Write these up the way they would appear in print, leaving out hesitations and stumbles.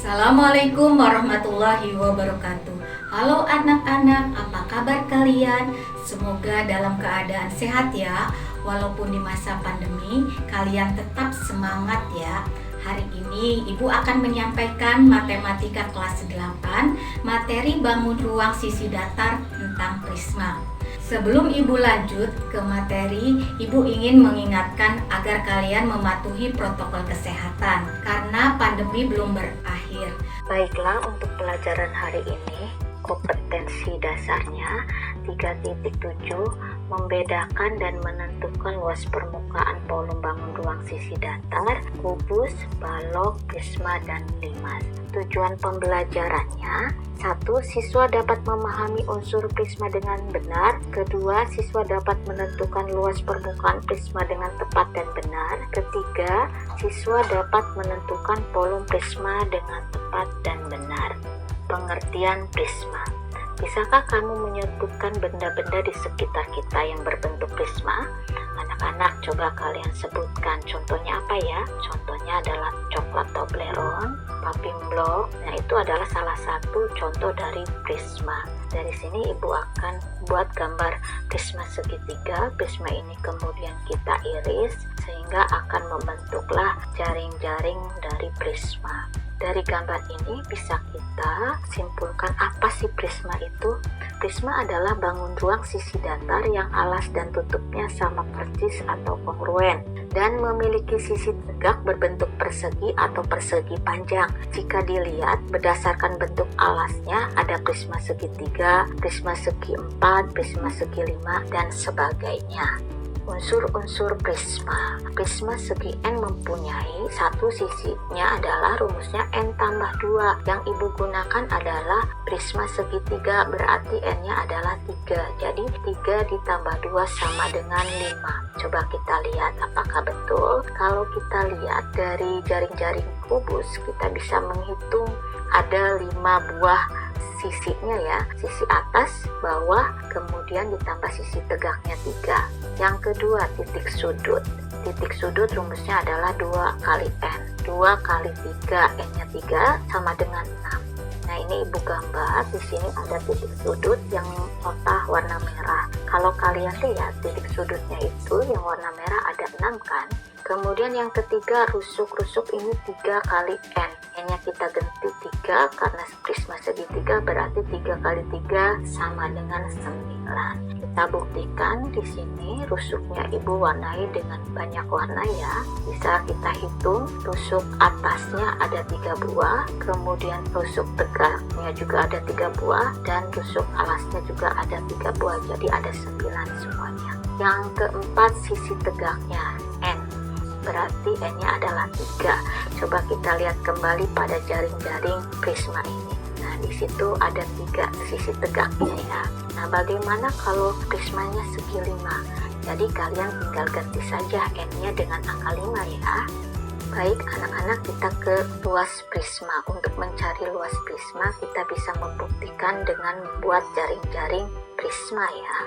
Assalamualaikum warahmatullahi wabarakatuh. Halo anak-anak, apa kabar kalian? Semoga dalam keadaan sehat ya. Walaupun di masa pandemi, kalian tetap semangat ya. Hari ini Ibu akan menyampaikan matematika kelas 8, materi bangun ruang sisi datar tentang prisma. Sebelum Ibu lanjut ke materi, Ibu ingin mengingatkan agar kalian mematuhi protokol kesehatan karena pandemi belum berakhir. Baiklah, untuk pelajaran hari ini, kompetensi dasarnya 3.7 membedakan dan menentukan luas permukaan volume bangun ruang sisi datar, kubus, balok, prisma, dan limas. Tujuan pembelajarannya: 1. Siswa dapat memahami unsur prisma dengan benar. 2. Siswa dapat menentukan luas permukaan prisma dengan tepat dan benar. 3. Siswa dapat menentukan volume prisma dengan tepat dan benar. Pengertian prisma. Bisakah kamu menyebutkan benda-benda di sekitar kita yang berbentuk prisma? Anak-anak, coba kalian sebutkan. Contohnya apa ya? Contohnya adalah coklat Toblerone, puffing block. Nah, itu adalah salah satu contoh dari prisma. Dari sini Ibu akan buat gambar prisma segitiga. Prisma ini kemudian kita iris sehingga akan membentuklah jaring-jaring dari prisma. Dari gambar ini bisa kita simpulkan apa sih prisma itu. Prisma adalah bangun ruang sisi datar yang alas dan tutupnya sama persis atau kongruen dan memiliki sisi tegak berbentuk persegi atau persegi panjang. Jika dilihat berdasarkan bentuk alasnya, ada prisma segitiga, prisma segi 4, prisma segi 5, dan sebagainya. Unsur-unsur prisma. Prisma segi N mempunyai satu sisinya adalah rumusnya N tambah 2. Yang Ibu gunakan adalah prisma segitiga, berarti N-nya adalah 3. Jadi 3 ditambah 2 sama dengan 5. Coba kita lihat apakah betul. Kalau kita lihat dari jaring-jaring kubus, kita bisa menghitung ada 5 buah sisinya ya, sisi atas, bawah, kemudian ditambah sisi tegaknya 3. Yang kedua, titik sudut. Titik sudut rumusnya adalah 2 kali N. 2 kali 3, N-nya 3 sama dengan 6. Nah, ini Ibu gambar, di sini ada titik sudut yang nota warna merah. Kalau kalian lihat titik sudutnya itu yang warna merah ada 6 kan? Kemudian yang ketiga, rusuk-rusuk ini 3 kali N. N-nya kita ganti 3 karena prisma segitiga, berarti 3 kali 3 sama dengan 9. Kita buktikan di sini rusuknya Ibu warnai dengan banyak warna ya. Bisa kita hitung rusuk atasnya ada 3 buah, kemudian rusuk tegaknya juga ada 3 buah, dan rusuk alasnya juga ada 3 buah. Jadi ada 9 semuanya. Yang keempat, sisi tegaknya N. Berarti N-nya adalah 3. Coba kita lihat kembali pada jaring-jaring prisma ini. Nah, di situ ada 3 sisi tegaknya ya. Nah, bagaimana kalau prismanya segi 5? Jadi kalian tinggal ganti saja N-nya dengan angka 5 ya. Baik anak-anak, kita ke luas prisma. Untuk mencari luas prisma, kita bisa membuktikan dengan membuat jaring-jaring prisma ya.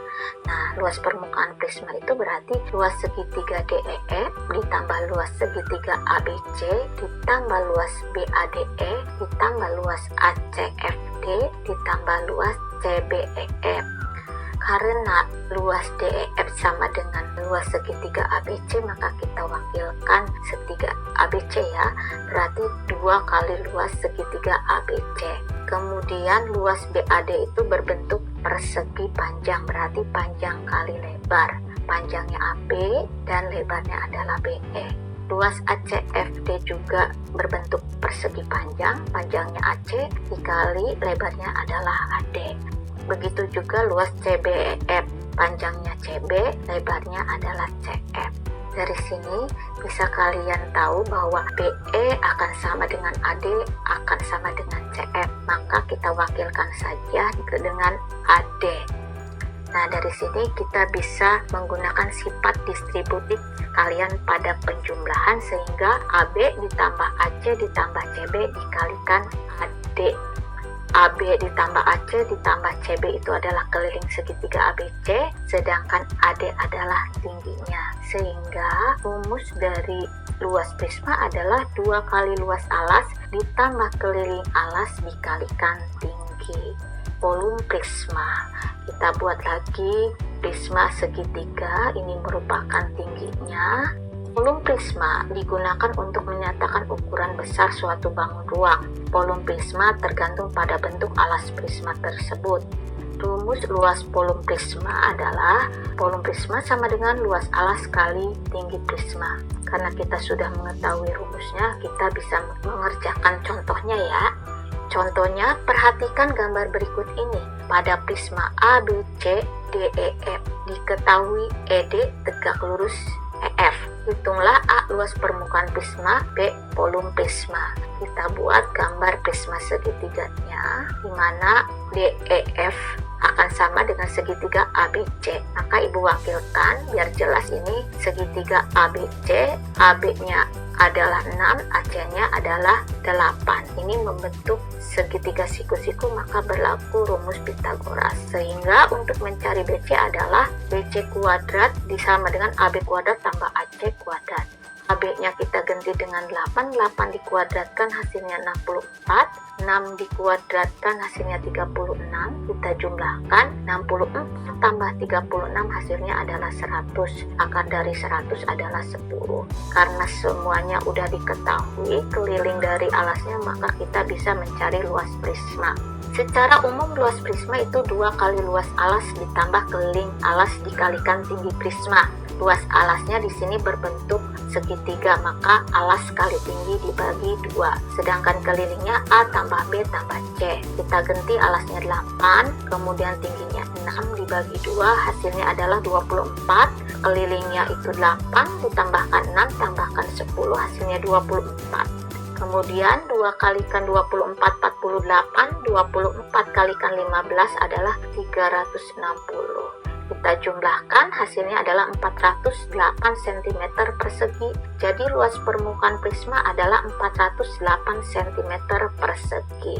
Nah, luas permukaan prisma itu berarti luas segitiga DEF ditambah luas segitiga ABC ditambah luas BADE ditambah luas ACFD ditambah luas CBEF. Karena luas DEF sama dengan luas segitiga ABC, maka kita wakilkan segitiga ABC ya. Berarti 2 kali luas segitiga ABC. Kemudian luas BAD itu berbentuk persegi panjang, berarti panjang kali lebar. Panjangnya AB dan lebarnya adalah BE. Luas ACFD juga berbentuk persegi panjang, panjangnya AC dikali lebarnya adalah AD. Begitu juga luas CBEF, panjangnya CB, lebarnya adalah CF. Dari sini bisa kalian tahu bahwa BE akan sama dengan AD akan sama dengan CF, maka kita wakilkan saja dengan AD. Nah, dari sini kita bisa menggunakan sifat distributif kalian pada penjumlahan sehingga AB ditambah AC ditambah CB dikalikan AD. AB ditambah AC ditambah CB itu adalah keliling segitiga ABC, sedangkan AD adalah tingginya. Sehingga rumus dari luas prisma adalah 2 kali luas alas ditambah keliling alas dikalikan tinggi. Volume prisma. Kita buat lagi prisma segitiga, ini merupakan tingginya. Volume prisma digunakan untuk menyatakan ukuran besar suatu bangun ruang. Volume prisma tergantung pada bentuk alas prisma tersebut. Rumus luas volume prisma adalah volume prisma sama dengan luas alas kali tinggi prisma. Karena kita sudah mengetahui rumusnya, kita bisa mengerjakan contohnya ya. Contohnya, perhatikan gambar berikut ini. Pada prisma A, B, C, D, E, F diketahui ED tegak lurus EF. Hitunglah A luas permukaan prisma, B volume prisma. Kita buat gambar prisma segitiganya, di mana DEF akan sama dengan segitiga ABC. Maka Ibu wakilkan biar jelas ini segitiga ABC, AB-nya adalah 6, AC-nya adalah 8. Ini membentuk segitiga siku-siku, maka berlaku rumus Pythagoras. Sehingga untuk mencari BC adalah BC kuadrat disama dengan AB kuadrat tambah AC kuadrat. AB-nya kita ganti dengan 8, 8 dikuadratkan hasilnya 64, 6 dikuadratkan hasilnya 36, kita jumlahkan 64 tambah 36 hasilnya adalah 100, akar dari 100 adalah 10. Karena semuanya udah diketahui keliling dari alasnya, maka kita bisa mencari luas prisma. Secara umum luas prisma itu 2 kali luas alas ditambah keliling alas dikalikan tinggi prisma. Luas alasnya di sini berbentuk segitiga, maka alas kali tinggi dibagi 2. Sedangkan kelilingnya A tambah B tambah C. Kita ganti alasnya 8, kemudian tingginya 6 dibagi 2, hasilnya adalah 24. Kelilingnya itu 8, ditambahkan 6, tambahkan 10, hasilnya 24. Kemudian 2 kalikan 24, 48, 24 kalikan 15 adalah 360. Kita jumlahkan, hasilnya adalah 408 cm persegi. Jadi luas permukaan prisma adalah 408 cm persegi.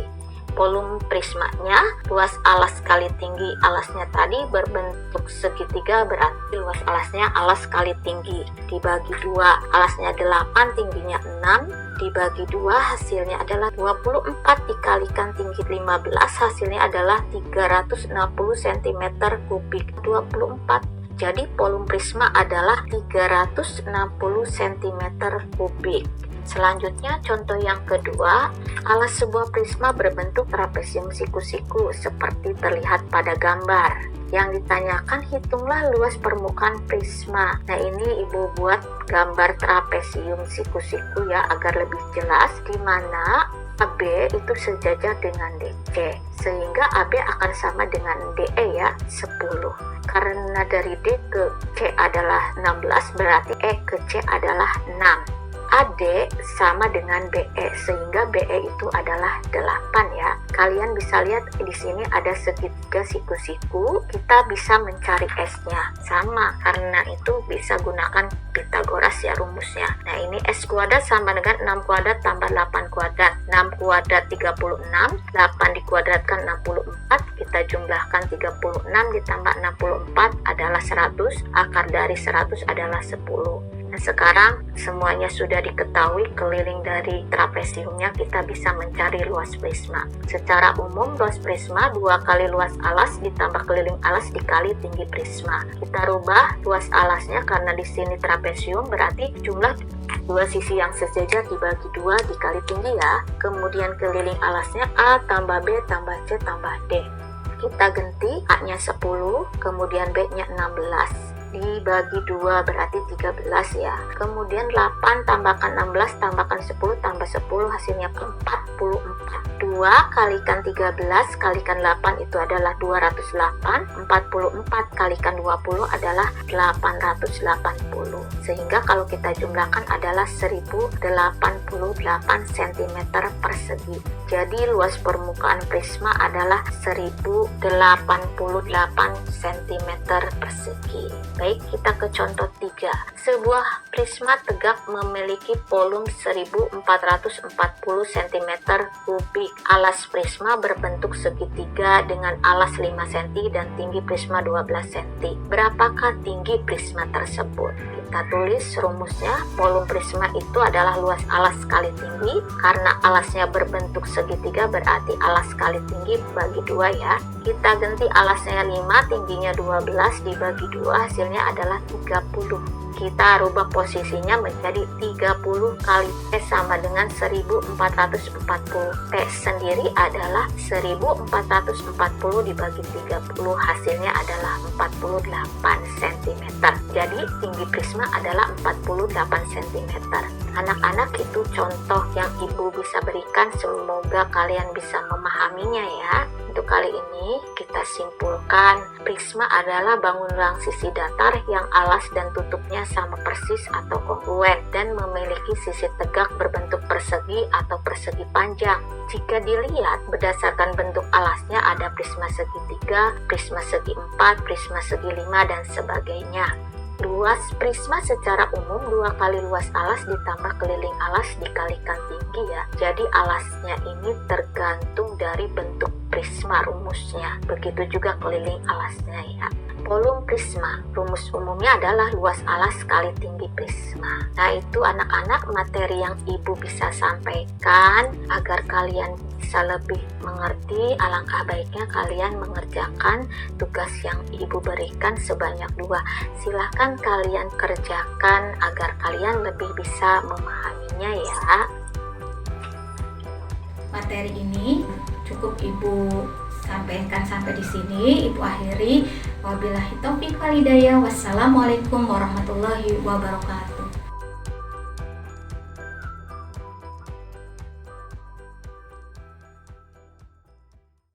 Volume prismanya, luas alas kali tinggi alasnya tadi berbentuk segitiga, berarti luas alasnya alas kali tinggi. Dibagi 2, alasnya 8, tingginya 6. Dibagi 2, hasilnya adalah 24 dikalikan tinggi 15, hasilnya adalah 360 cm kubik. 24. Jadi volume prisma adalah 360 cm kubik. Selanjutnya contoh yang kedua, alas sebuah prisma berbentuk trapesium siku-siku seperti terlihat pada gambar. Yang ditanyakan, hitunglah luas permukaan prisma. Nah, ini Ibu buat gambar trapesium siku-siku ya agar lebih jelas, di mana AB itu sejajar dengan DC, sehingga AB akan sama dengan DE ya, 10. Karena dari D ke C adalah 16, berarti E ke C adalah 6. AD sama dengan BE, sehingga BE itu adalah 8 ya. Kalian bisa lihat di sini ada segitiga siku-siku, kita bisa mencari S-nya. Sama, karena itu bisa gunakan Pythagoras ya rumusnya. Nah, ini S kuadrat sama dengan 6 kuadrat tambah 8 kuadrat. 6 kuadrat 36, 8 dikuadratkan 64, kita jumlahkan 36 ditambah 64 adalah 100, akar dari 100 adalah 10. Nah, sekarang semuanya sudah diketahui keliling dari trapesiumnya, kita bisa mencari luas prisma. Secara umum luas prisma 2 kali luas alas ditambah keliling alas dikali tinggi prisma. Kita rubah luas alasnya karena di sini trapesium, berarti jumlah dua sisi yang sejajar dibagi 2 dikali tinggi ya. Kemudian keliling alasnya A tambah B tambah C tambah D. Kita ganti A-nya 10, kemudian B-nya 16. Dibagi 2 berarti 13 ya. Kemudian 8 tambahkan 16 tambahkan 10 tambah 10 hasilnya 44. 2 kalikan 13 kalikan 8 itu adalah 208. 44 kalikan 20 adalah 880. Sehingga kalau kita jumlahkan adalah 1088 cm persegi. Jadi luas permukaan prisma adalah 1088 cm persegi. Baik, kita ke contoh 3. Sebuah prisma tegak memiliki volume 1440 cm kubik. alas prisma berbentuk segitiga dengan alas 5 cm dan tinggi prisma 12 cm. Berapakah tinggi prisma tersebut? Kita tulis rumusnya. Volume prisma itu adalah luas alas kali tinggi. Karena alasnya berbentuk segitiga berarti alas kali tinggi bagi 2 ya. Kita ganti alasnya 5, tingginya 12 dibagi 2, hasilnya adalah 30. Kita rubah posisinya menjadi 30 kali P sama dengan 1440. P sendiri adalah 1440 dibagi 30, hasilnya adalah 48 cm. Jadi tinggi prisma adalah 48 cm. Anak-anak, itu contoh yang ibu bisa berikan, semoga kalian bisa memahaminya ya. Untuk kali ini kita simpulkan, prisma adalah bangun ruang sisi datar yang alas dan tutupnya sama persis atau kongruen dan memiliki sisi tegak berbentuk persegi atau persegi panjang. Jika dilihat berdasarkan bentuk alasnya ada prisma segitiga, prisma segi 4, prisma segi 5 dan sebagainya. Luas prisma secara umum 2 kali luas alas ditambah keliling alas dikalikan tinggi ya. Jadi alasnya ini tergantung dari bentuk prisma rumusnya. Begitu juga keliling alasnya ya. Volume prisma, rumus umumnya adalah luas alas kali tinggi prisma. Nah, itu anak-anak materi yang ibu bisa sampaikan agar kalian bisa lebih mengerti. Alangkah baiknya kalian mengerjakan tugas yang ibu berikan sebanyak 2. Silahkan kalian kerjakan agar kalian lebih bisa memahaminya ya. Materi ini cukup ibu sampaikan sampai di sini, ibu akhiri. Wabillahi taufiq wal hidayah. Wassalamualaikum warahmatullahi wabarakatuh.